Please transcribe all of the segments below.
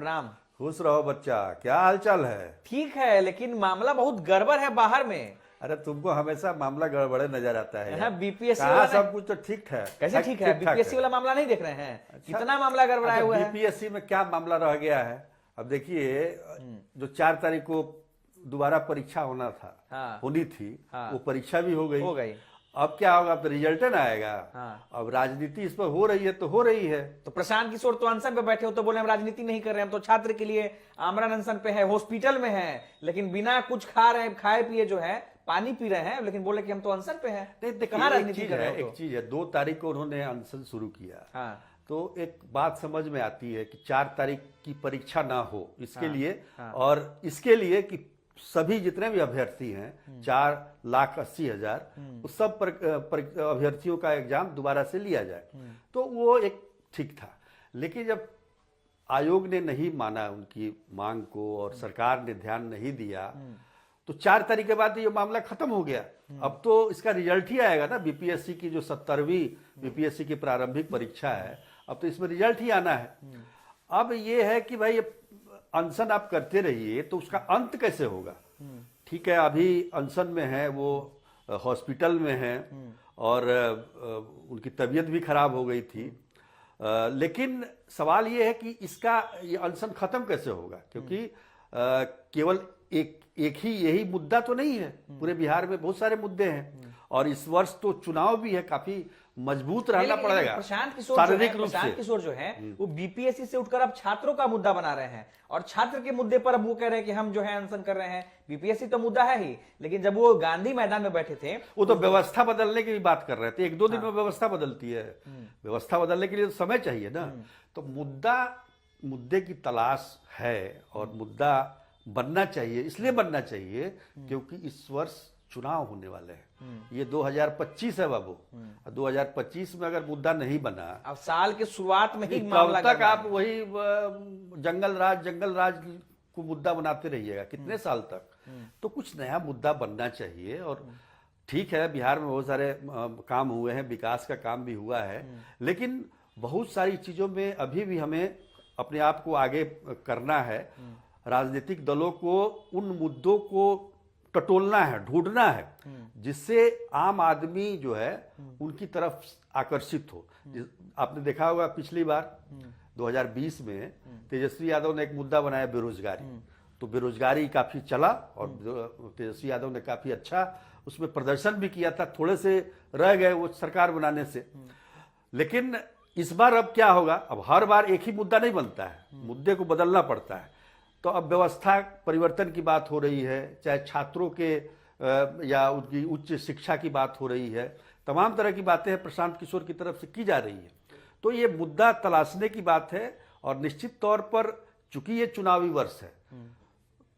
प्रणाम। खुश रहो बच्चा, क्या हाल चाल है? ठीक है, लेकिन मामला बहुत गड़बड़ है बाहर में। अरे तुमको हमेशा मामला गड़बड़े नजर आता है यार। बीपीएससी कहाँ वाला सब कुछ तो ठीक है। कैसे ठीक है? बीपीएससी वाला मामला नहीं देख रहे हैं? कितना मामला गड़बड़ाया हुआ है। बीपीएससी में क्या मामला रह गया है? अब देखिए, जो 4 तारीख को दोबारा परीक्षा होना था, हाँ। होनी थी, हाँ। वो परीक्षा भी हो गई। अब क्या होगा? अब तो रिजल्ट ना आएगा। हाँ। अब राजनीति इस पर हो रही है तो हो रही है। तो प्रशांत किशोर तो अनशन पे बैठे हो, तो बोले हम राजनीति नहीं कर रहे हैं, हम तो छात्र के लिए आमरण अनशन पे है, हॉस्पिटल में है, लेकिन बिना कुछ खा रहे हैं, खाए पिए जो है पानी पी रहे हैं, लेकिन बोले कि हम तो अनशन पे हैं। नहीं, कहाँ राजनीति कर रहे हो? एक चीज है, 2 तारीख को उन्होंने अनशन शुरू किया। हाँ। तो एक बात समझ में आती है कि 4 तारीख की परीक्षा ना हो, इसके लिए और इसके लिए कि सभी जितने भी अभ्यर्थी हैं 4,80,000 उस सब अभ्यर्थियों का एग्जाम दोबारा से लिया जाए, तो वो एक ठीक था। लेकिन जब आयोग ने नहीं माना उनकी मांग को और सरकार ने ध्यान नहीं दिया, तो 4 तारीख के बाद ये मामला खत्म हो गया। अब तो इसका रिजल्ट ही आएगा ना, बीपीएससी की जो 70वीं बीपीएससी की प्रारंभिक परीक्षा है, अब तो इसमें रिजल्ट ही आना है। अब ये है कि भाई अनशन आप करते रहिए, तो उसका अंत कैसे होगा? ठीक है, अभी अनशन में है, वो हॉस्पिटल में है और उनकी तबीयत भी खराब हो गई थी, लेकिन सवाल ये है कि इसका ये अनशन खत्म कैसे होगा? क्योंकि केवल एक ही यही मुद्दा तो नहीं है, पूरे बिहार में बहुत सारे मुद्दे हैं और इस वर्ष तो चुनाव भी है, काफी मजबूत रहना पड़ेगा प्रशांत किशोर शारीरिक रूप से। प्रशांत किशोर जो है वो बीपीएससी से उठकर अब छात्रों का मुद्दा बना रहे हैं और छात्र के मुद्दे पर अब वो कह रहे हैं कि हम जो है अनशन कर रहे हैं। बीपीएससी तो मुद्दा है ही, लेकिन जब वो गांधी मैदान में बैठे थे, वो तो व्यवस्था बदलने की भी बात कर रहे थे। 1-2 दिन में व्यवस्था बदलती है, व्यवस्था बदलने के लिए तो समय चाहिए ना। तो मुद्दे की तलाश है और मुद्दा बनना चाहिए, इसलिए बनना चाहिए क्योंकि इस वर्ष चुनाव होने वाले हैं। ये 2025 है बाबू, 2025 में अगर मुद्दा नहीं बना, अब साल के शुरुआत में ही कब तक आप वही जंगल राज को मुद्दा बनाते रहिएगा? कितने साल तक? तो कुछ नया मुद्दा बनना चाहिए। और ठीक है, बिहार में बहुत सारे काम हुए हैं, विकास का काम भी हुआ है, लेकिन बहुत सारी चीजों में अभी भी हमें अपने आप को आगे करना है। राजनीतिक दलों को उन मुद्दों को टटोलना है, ढूंढना है, जिससे आम आदमी जो है उनकी तरफ आकर्षित हो। आपने देखा होगा पिछली बार 2020 में तेजस्वी यादव ने एक मुद्दा बनाया, बेरोजगारी। तो बेरोजगारी काफी चला और तेजस्वी यादव ने काफी अच्छा उसमें प्रदर्शन भी किया था, थोड़े से रह गए वो सरकार बनाने से। लेकिन इस बार अब क्या होगा? अब हर बार एक ही मुद्दा नहीं बनता है, मुद्दे को बदलना पड़ता है। तो अब व्यवस्था परिवर्तन की बात हो रही है, चाहे छात्रों के या उनकी उच्च शिक्षा की बात हो रही है, तमाम तरह की बातें प्रशांत किशोर की तरफ से की जा रही है। तो ये मुद्दा तलाशने की बात है और निश्चित तौर पर चूंकि ये चुनावी वर्ष है,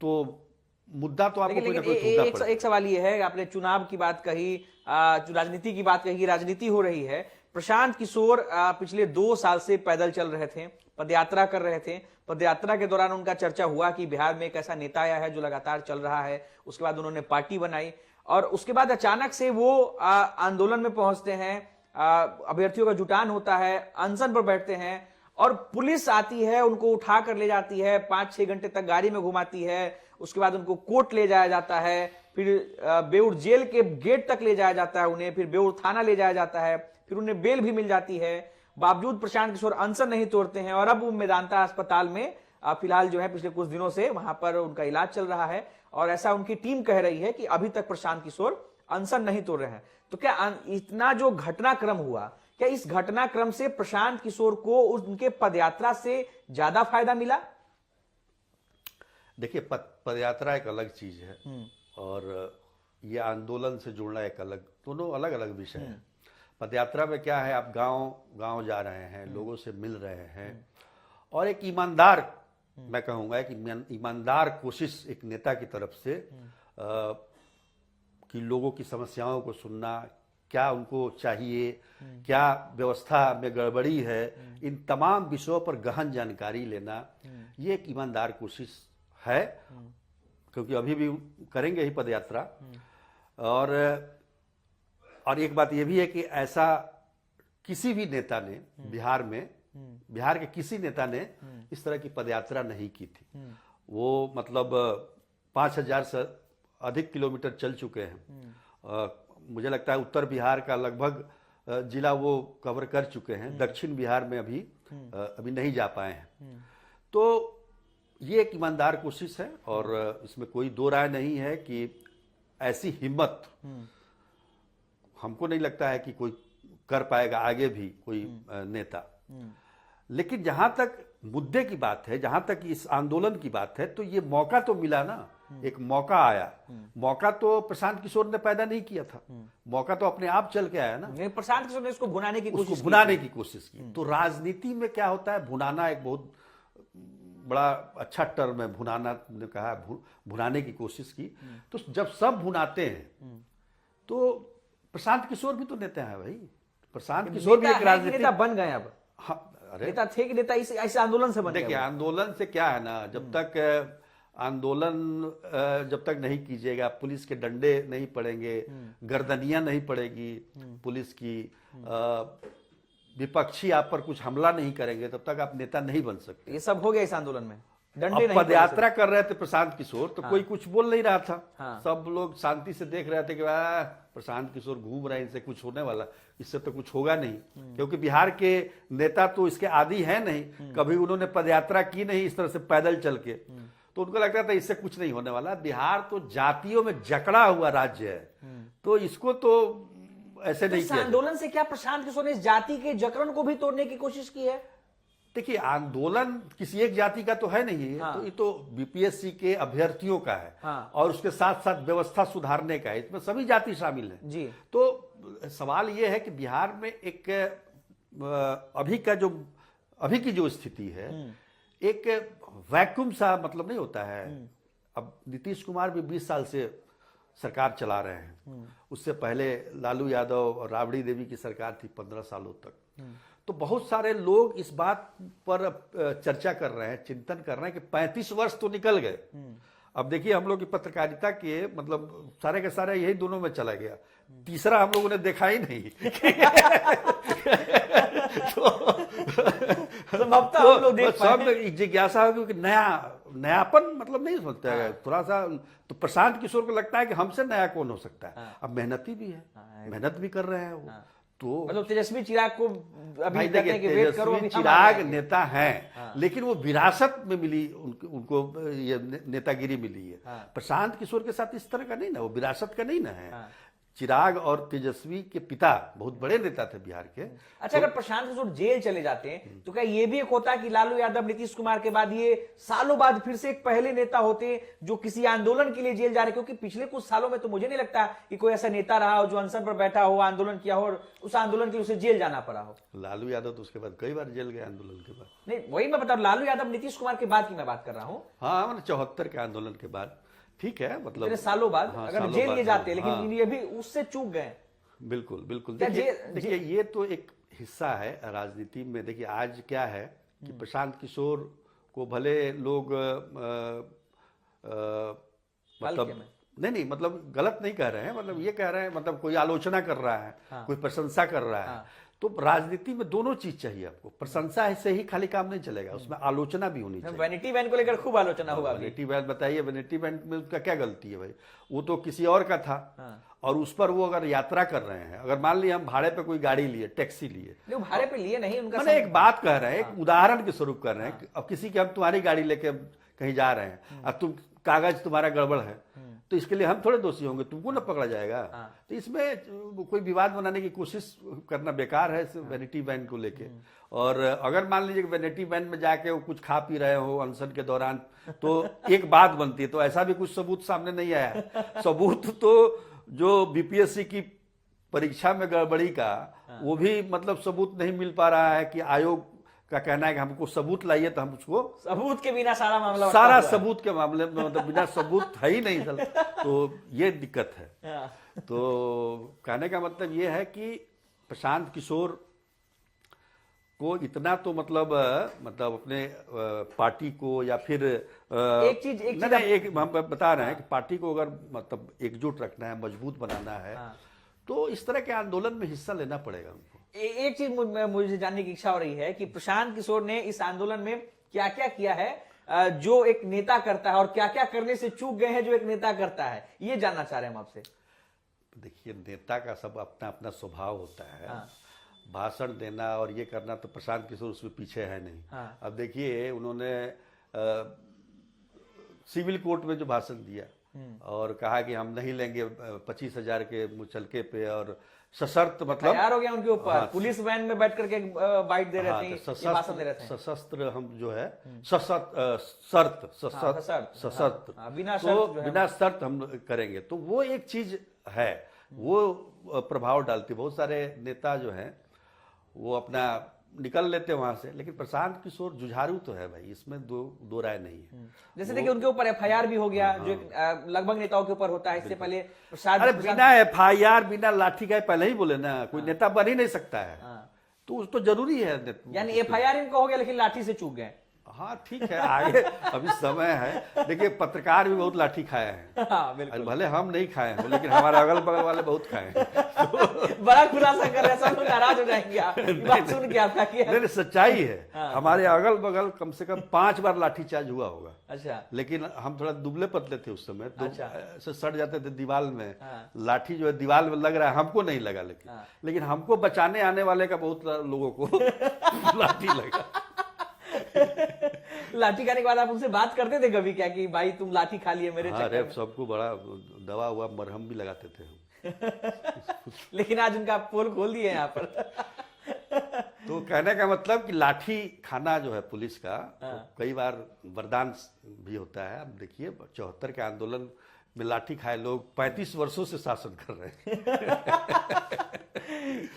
तो मुद्दा तो आपको कोई ना कोई ढूंढना पड़ेगा। एक सवाल ये है, आपने चुनाव की बात कही, राजनीति की बात कही, राजनीति हो रही है। प्रशांत किशोर पिछले 2 साल से पैदल चल रहे थे, पदयात्रा कर रहे थे। पदयात्रा के दौरान उनका चर्चा हुआ कि बिहार में एक ऐसा नेता आया है जो लगातार चल रहा है। उसके बाद उन्होंने पार्टी बनाई और उसके बाद अचानक से वो आंदोलन में पहुंचते हैं, अभ्यर्थियों का जुटान होता है, अनशन पर बैठते हैं और पुलिस आती है, उनको उठा कर ले जाती है, 5-6 घंटे तक गाड़ी में घुमाती है। उसके बाद उनको कोर्ट ले जाया जाता है, फिर बेऊर जेल के गेट तक ले जाया जाता है उन्हें, फिर बेऊर थाना ले जाया जाता है, फिर उन्हें बेल भी मिल जाती है। बावजूद प्रशांत किशोर अनशन नहीं तोड़ते हैं और अब वो मेदांता अस्पताल में फिलहाल जो है पिछले कुछ दिनों से वहां पर उनका इलाज चल रहा है और ऐसा उनकी टीम कह रही है कि अभी तक प्रशांत किशोर अनशन नहीं तोड़ रहे हैं। तो क्या इतना जो घटनाक्रम हुआ, क्या इस घटनाक्रम से प्रशांत किशोर को उनके पदयात्रा से ज्यादा फायदा मिला? देखिए, पदयात्रा एक अलग चीज है और ये आंदोलन से जुड़ना एक अलग, दोनों अलग अलग विषय है। पदयात्रा में क्या है, आप गांव जा रहे हैं, लोगों से मिल रहे हैं और एक ईमानदार, मैं कहूंगा कि ईमानदार कोशिश एक नेता की तरफ से कि लोगों की समस्याओं को सुनना, क्या उनको चाहिए, क्या व्यवस्था में गड़बड़ी है, इन तमाम विषयों पर गहन जानकारी लेना, ये एक ईमानदार कोशिश है। क्योंकि अभी भी करेंगे ही पदयात्रा। और एक बात यह भी है कि ऐसा किसी भी नेता ने बिहार में बिहार के किसी नेता ने इस तरह की पदयात्रा नहीं की थी। वो मतलब 5,000 से अधिक किलोमीटर चल चुके हैं। मुझे लगता है उत्तर बिहार का लगभग जिला वो कवर कर चुके हैं। दक्षिण बिहार में अभी नहीं जा पाए हैं। तो ये एक ईमानदार कोशिश है और इसमें कोई दो राय नहीं है कि ऐसी हिम्मत हमको नहीं लगता है कि कोई कर पाएगा आगे भी कोई नेता। लेकिन जहां तक मुद्दे की बात है, जहां तक इस आंदोलन की बात है, तो ये मौका तो मिला ना, एक मौका आया। मौका तो प्रशांत किशोर ने पैदा नहीं किया था, मौका तो अपने आप चल के आया ना। प्रशांत किशोर ने इसको भुनाने की कोशिश की। भुनाने की कोशिश की। तो राजनीति में क्या होता है, भुनाना एक बहुत बड़ा अच्छा टर्म है। भुनाना ने कहा, भुनाने की कोशिश की। तो जब सब भुनाते हैं तो प्रशांत किशोर भी तो नेता है भाई। प्रशांत किशोर भी एक राजनीतिक नेता बन गए अब। हाँ, अरे नेता थे कि नेता इस आंदोलन से बन गए। देखिए, आंदोलन से क्या है ना, जब तक आंदोलन जब तक नहीं कीजिएगा, पुलिस के डंडे नहीं पड़ेंगे, गर्दनियां नहीं पड़ेगी पुलिस की, विपक्षी आप पर कुछ हमला नहीं करेंगे, तब तक आप नेता नहीं बन सकते। ये सब हो गया इस आंदोलन में। डंडे अब नहीं पदयात्रा कर रहे थे प्रशांत किशोर, तो कोई कुछ बोल नहीं रहा था। हाँ। सब लोग शांति से देख रहे थे कि प्रशांत किशोर घूम रहे हैं, इनसे कुछ होने वाला, इससे तो कुछ होगा नहीं। क्योंकि बिहार के नेता तो इसके आदी है नहीं, कभी उन्होंने पदयात्रा की नहीं इस तरह से पैदल चल के। तो उनको लगता था इससे कुछ नहीं होने वाला। बिहार तो जातियों में जकड़ा हुआ राज्य है, तो इसको तो ऐसे नहीं किया। आंदोलन से क्या प्रशांत किशोर ने इस जाति के जकड़न को भी तोड़ने की कोशिश की है? देखिए, आंदोलन किसी एक जाति का तो है नहीं। हाँ। तो ये तो बीपीएससी के अभ्यर्थियों का है। हाँ। और उसके साथ साथ व्यवस्था सुधारने का है, इसमें सभी जाति शामिल हैं जी। तो सवाल ये है कि बिहार में एक अभी की जो स्थिति है, एक वैक्यूम सा मतलब नहीं होता है। अब नीतीश कुमार भी 20 साल से सरकार चला रहे हैं। उससे पहले लालू यादव और राबड़ी देवी की सरकार थी 15 सालों तक। तो बहुत सारे लोग इस बात पर चर्चा कर रहे हैं, चिंतन कर रहे हैं कि 35 वर्ष तो निकल गए। अब देखिए, हम लोग की पत्रकारिता के मतलब सारे के सारे यही दोनों में चला गया। तीसरा हम लोगों ने देखा ही नहीं। सब जिज्ञासा होगी कि नयापन मतलब नहीं समझते हैं। थोड़ा सा तो प्रशांत किशोर को लगता है कि हमसे नया कौन हो सकता है। अब मेहनती भी है, मेहनत भी कर रहे हैं वो। तो मतलब तेजस्वी चिराग को अभी भाई कहते हैं कि वेट करो, तेजस्वी चिराग नेता हैं, लेकिन वो विरासत में मिली, उनको ये नेतागिरी मिली है। प्रशांत किशोर के साथ इस तरह का नहीं ना, वो विरासत का नहीं ना है। चिराग और तेजस्वी के पिता बहुत बड़े नेता थे बिहार के। अच्छा, अगर प्रशांत किशोर जेल चले जाते हैं तो क्या ये भी एक होता है कि लालू यादव नीतीश कुमार के बाद ये सालों बाद फिर से एक पहले नेता होते जो किसी आंदोलन के लिए जेल जा रहे? क्योंकि पिछले कुछ सालों में तो मुझे नहीं लगता कि कोई ऐसा नेता रहा हो जो अनशन पर बैठा हो, आंदोलन किया हो और उस आंदोलन के लिए उसे जेल जाना पड़ा हो। लालू यादव तो उसके बाद कई बार जेल गए आंदोलन के बाद। नहीं, वही मैं बता रहा हूं, लालू यादव नीतीश कुमार के बाद की मैं बात कर रहा हूं। हाँ, मतलब 74 के आंदोलन के बाद, ठीक है, मतलब सालों बाद। हाँ, अगर जेल ये जाते, लेकिन हाँ। ये भी उससे चूक गए। बिल्कुल बिल्कुल। क्या देखिए ये तो एक हिस्सा है राजनीति में। देखिए, आज क्या है कि प्रशांत किशोर को भले लोग मतलब नहीं मतलब गलत नहीं कह रहे हैं, मतलब ये कह रहे हैं, मतलब कोई आलोचना कर रहा है, कोई प्रशंसा कर रहा है। तो राजनीति में दोनों चीज चाहिए आपको। प्रशंसा से ही खाली काम नहीं चलेगा, उसमें आलोचना भी होनी चाहिए। वैनिटी वैन को लेकर खूब आलोचना हुआ। वैनिटी वैन बताइए, वैनिटी वैन में उसका क्या गलती है भाई? वो तो किसी और का था। और उस पर वो अगर यात्रा कर रहे हैं, अगर मान लिया हम भाड़े पे कोई गाड़ी लिए, टैक्सी लिए, भाड़े पे लिए नहीं, उनका मैंने एक बात कह रहे हैं, एक उदाहरण के स्वरूप कर रहे हैं। अब किसी की हम तुम्हारी गाड़ी लेके कहीं जा रहे हैं, अब तुम कागज तुम्हारा गड़बड़ है, तो इसके लिए हम थोड़े दोषी होंगे, तुमको ना पकड़ा जाएगा। तो इसमें कोई विवाद बनाने की कोशिश करना बेकार है वैनिटी वैन को लेके। और अगर मान लीजिए वैनिटी वैन में जाके वो कुछ खा पी रहे हो अनशन के दौरान, तो एक बात बनती है। तो ऐसा भी कुछ सबूत सामने नहीं आया। सबूत तो जो बीपीएससी की परीक्षा में गड़बड़ी का, वो भी मतलब सबूत नहीं मिल पा रहा है कि आयोग का कहना है कि हमको सबूत लाइए, तो हम उसको सबूत के बिना सारा सबूत के मामले में मतलब बिना सबूत है ही नहीं चल। तो ये दिक्कत है। तो कहने का मतलब ये है कि प्रशांत किशोर को इतना तो मतलब अपने पार्टी को या फिर एक हम बता रहे हैं कि पार्टी को अगर मतलब एकजुट रखना है, मजबूत बनाना है, तो इस तरह के आंदोलन में हिस्सा लेना पड़ेगा उनको। एक चीज मुझे जानने की इच्छा हो रही है कि प्रशांत किशोर ने इस आंदोलन में क्या क्या किया है जो एक नेता करता है, और क्या क्या करने से चूक गए हैं जो एक नेता करता है, ये जानना चाह रहे हैं हम आपसे। देखिए, नेता का सब अपना अपना स्वभाव होता है। हाँ। भाषण देना और ये करना तो प्रशांत किशोर उसमें पीछे है नहीं। हाँ। अब देखिए, उन्होंने सिविल कोर्ट में जो भाषण दिया और कहा कि हम नहीं लेंगे 25,000 के मुचलके पे, और सशर्त मतलब तैयार हो गया उनके ऊपर। हाँ, पुलिस वैन में बैठ करके बाइट दे रहे हाँ, थे, तो ये भाषण दे रहे थे। सशस्त्र हम जो है सशर्त सशर्त हाँ, बिना तो शर्त जो है। बिना शर्त हम करेंगे, तो वो एक चीज है, वो प्रभाव डालती। बहुत सारे नेता जो हैं वो अपना निकल लेते हैं वहां से, लेकिन प्रशांत किशोर जुझारू तो है भाई, इसमें दो राय नहीं है। जैसे देखिए उनके ऊपर एफआईआर भी हो गया, जो एक, लगभग नेताओं के ऊपर होता है। इससे पहले अरे बिना एफआईआर बिना लाठी का पहले ही बोले ना, कोई नेता बन ही नहीं सकता है। तो तो जरूरी है। यानी एफआईआर इनका हो गया लेकिन लाठी से चूक गए। हाँ ठीक है, आगे अभी समय है। देखिए, पत्रकार भी बहुत लाठी खाए हैं। हाँ, बिल्कुल। भले हम नहीं खाए हैं, लेकिन हमारे अगल बगल वाले बहुत खाए हैं। बड़ा खुलासा कर रहे हैं, सब लोग नाराज हो जाएंगे आप बात सुन के आपका। नहीं, सच्चाई है। हमारे अगल बगल कम से कम 5 बार लाठीचार्ज हुआ होगा। अच्छा। लेकिन हम थोड़ा दुबले पतले थे उस समय, तो अच्छा। ऐसे सट जाते थे दीवार में। हाँ। लाठी जो है दीवार में लग रहा है, हमको नहीं लगा, लेकिन हमको बचाने आने वाले का बहुत लोगों को लाठी लगा। लाठी खाने के बाद आप उनसे बात करते थे कभी क्या कि भाई तुम लाठी खा लिए मेरे हाँ, चक्कर में? सबको बड़ा दवा हुआ मरहम भी लगाते थे हम। लेकिन आज उनका पोल खोल दिए यहाँ पर। तो कहने का मतलब कि लाठी खाना जो है पुलिस का, तो कई बार वरदान भी होता है। अब देखिए, 74 के आंदोलन में लाठी खाए लोग 35 वर्षों से शासन कर रहे हैं।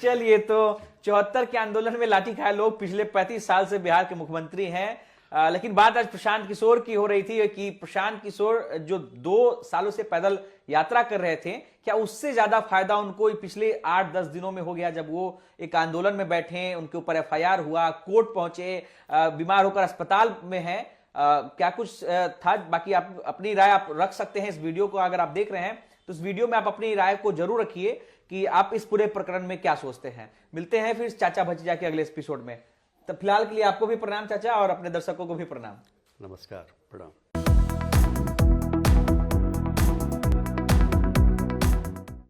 चलिए, तो 74 के आंदोलन में लाठी खाए लोग पिछले 35 साल से बिहार के मुख्यमंत्री हैं। लेकिन बात आज प्रशांत किशोर की हो रही थी कि प्रशांत किशोर जो 2 सालों से पैदल यात्रा कर रहे थे, क्या उससे ज्यादा फायदा उनको पिछले 8-10 दिनों में हो गया, जब वो एक आंदोलन में बैठे, उनके ऊपर एफआईआर हुआ, कोर्ट पहुंचे, बीमार होकर अस्पताल में हैं। क्या कुछ था? बाकी आप अपनी राय आप रख सकते हैं। इस वीडियो को अगर आप देख रहे हैं तो इस वीडियो में आप अपनी राय को जरूर रखिए कि आप इस पूरे प्रकरण में क्या सोचते हैं। मिलते हैं फिर चाचा भतीजा के अगले एपिसोड में। तब फिलहाल के लिए आपको भी प्रणाम चाचा, और अपने दर्शकों को भी प्रणाम। नमस्कार, प्रणाम।